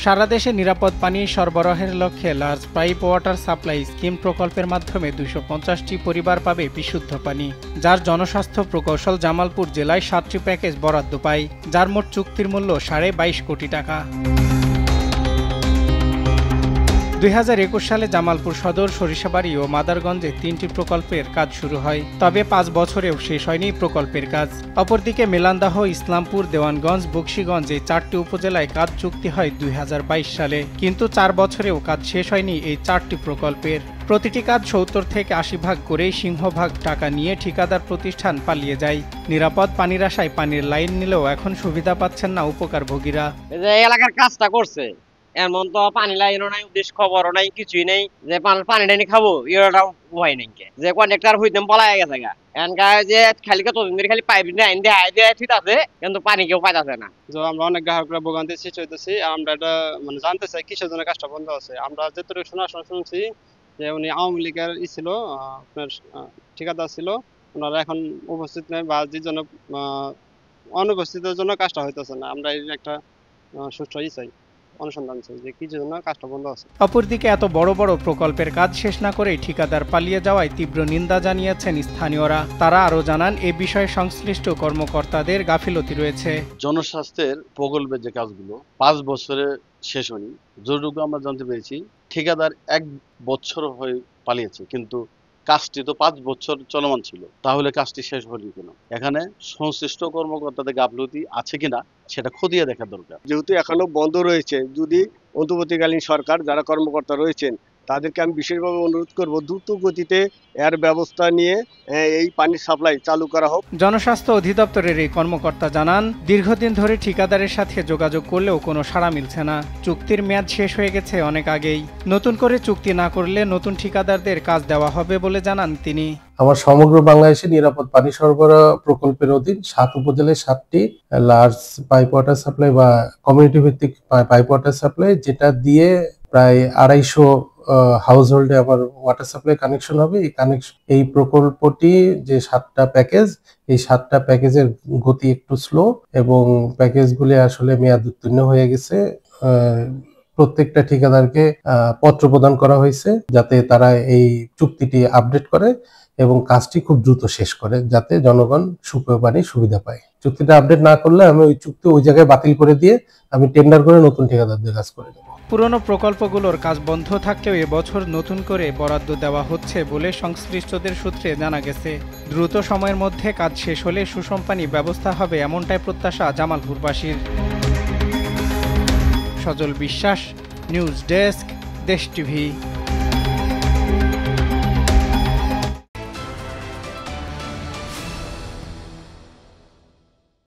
সারা দেশে নিরাপদ পানি সরবরাহের লক্ষ্যে large pipe water supply scheme প্রকল্পের মাধ্যমে 250টি পরিবার পাবে বিশুদ্ধ পানি, যার জনস্বাস্থ্য প্রকৌশল জামালপুর জেলায় 7টি প্যাকেজ বরাদ্দ পায়, যার মোট চুক্তির মূল্য 22.5 কোটি টাকা। 2021 সালে জামালপুর সদর, সরিষাবাড়ি ও মাদারগঞ্জে 3টি প্রকল্পের কাজ শুরু হয়, তবে 5 বছরেও শেষ হয়নি প্রকল্পের কাজ। অপরদিকে মেলান্দাহ, ইসলামপুর, দেওয়ানগঞ্জ, বকশীগঞ্জ এই 4টি উপজেলায় কাজ চুক্তি হয় 2022 সালে, কিন্তু 4 বছরেও কাজ শেষ হয়নি এই 4টি প্রকল্পের। প্রতিটি কাজ 70 থেকে 80 ভাগ করেই সিংহভাগ টাকা নিয়ে ঠিকাদার প্রতিষ্ঠান পালিয়ে যায়। নিরাপদ পানির আশায় পানির লাইন নিলেও এখন সুবিধা পাচ্ছেন না উপকারভোগীরা। এলাকার কাজটা করছে, এমন তো পানি লাইনও নাই, উদ্দেশ খবরও নাই, কিছুই নেই যে পানিটা নিয়ে খাবো, এটাও উপায় নেই। যে কন্ট্রাক্টর হইতে পলাই গেছে গা, এনকার যে খালি খালি পাইপ লাইন দিয়ে ঠিক আছে, কিন্তু পানি কেউ পাইতেছে না। আমরা অনেক গ্রাহকরা ভোগান্তি সৃষ্টি হইতেছি। আমরা এটা জানতে চাই কিসের জন্য কাজটা বন্ধ আছে। আমরা যেটুকু শোনাশোনা শুনছি যে উনি আওয়ামী লীগের ছিল, আপনার ঠিকাদার ছিল, ওনারা এখন উপস্থিত নেই বা যে জন্য অনুপস্থিতের জন্য কাজটা হইতেছে না। আমরা এই একটা সুষ্ঠু চাই, অনুসন্ধান চাই যে কি জন্য কাজটা বন্ধ আছে। অপরদিকে এত বড় বড় প্রকল্পের কাজ শেষ না করেই ঠিকাদার পালিয়ে যাওয়ায় তীব্র নিন্দা জানিয়েছেন স্থানীয়রা। তারা আরো জানান, এ বিষয়ে সংশ্লিষ্ট কর্মকর্তাদের গাফিলতি রয়েছে। জনস্বাস্থ্যের প্রকল্পের যে কাজগুলো 5 বছরে শেষ হয়নি, যতটুকু আমরা জানতে পেরেছি ঠিকাদার 1 বছর হয়ে পালিয়েছে, কিন্তু কাজটি তো 5 বছর চলমান ছিল, তাহলে কাজটি শেষ হলো কেন? এখানে সংশ্লিষ্ট কর্মকর্তাদের গাফিলতি আছে কিনা সেটা খতিয়ে দেখা দরকার। যেহেতু এখনো বন্ধ রয়েছে, যদি অন্তর্বর্তীকালীন সরকার যারা কর্মকর্তা রয়েছেন তাদেরকে আমি বিশেষভাবে অনুরোধ করব দ্রুত গতিতে এর ব্যবস্থা নিয়ে এই পানির সাপ্লাই চালু করা হোক। জনস্বাস্থ্য অধিদপ্তরের এই কর্মকর্তা জানান, দীর্ঘদিন ধরে ঠিকাদারের সাথে যোগাযোগ করলেও কোনো সাড়া মিলছে না। চুক্তির মেয়াদ শেষ হয়ে গেছে অনেক আগেই। নতুন করে চুক্তি না করলে নতুন ঠিকাদারদের কাজ দেওয়া হবে বলে জানান তিনি। আমার সমগ্র বাংলাদেশে নিরাপদ পানি সরবরাহ প্রকল্পের অধীন 7 উপজেলায় 7টি লার্জ পাইপ ওয়াটার সাপ্লাই বা কমিউনিটি ভিত্তিক পাইপ ওয়াটার সাপ্লাই, যেটা দিয়ে প্রায় 250 হাউসহোল্ডে আমার ওয়াটার সাপ্লাই কানেকশন হবে। এই প্রকল্পটি যে 7টা প্যাকেজ, এই 7টা প্যাকেজের গতি একটু স্লো এবং প্যাকেজগুলি আসলে মেয়াদ উত্তীর্ণ হয়ে গেছে। প্রত্যেকটা ঠিকাদারকে পত্র প্রদান করা হয়েছে যাতে তারা এই চুক্তিটি আপডেট করে এবং কাজটি খুব দ্রুত শেষ করে, যাতে জনগণ সুপেয় পানির সুবিধা পায়। চুক্তিটা আপডেট না করলে আমি ওই চুক্তি ওই জায়গায় বাতিল করে দিয়ে আমি টেন্ডার করে নতুন ঠিকাদারদের কাজ করে দেব। পুরনো প্রকল্পগুলোর কাজ বন্ধ থাকলেও এবছর নতুন করে বরাদ্দ দেওয়া হচ্ছে বলে সংশ্লিষ্টদের সূত্রে জানা গেছে। দ্রুত সময়ের মধ্যে কাজ শেষ হলে সুষম পানি ব্যবস্থা হবে, এমনটাই প্রত্যাশা জামালপুরবাসীর। সজল বিশ্বাস, নিউজ ডেস্ক, দেশ টিভি।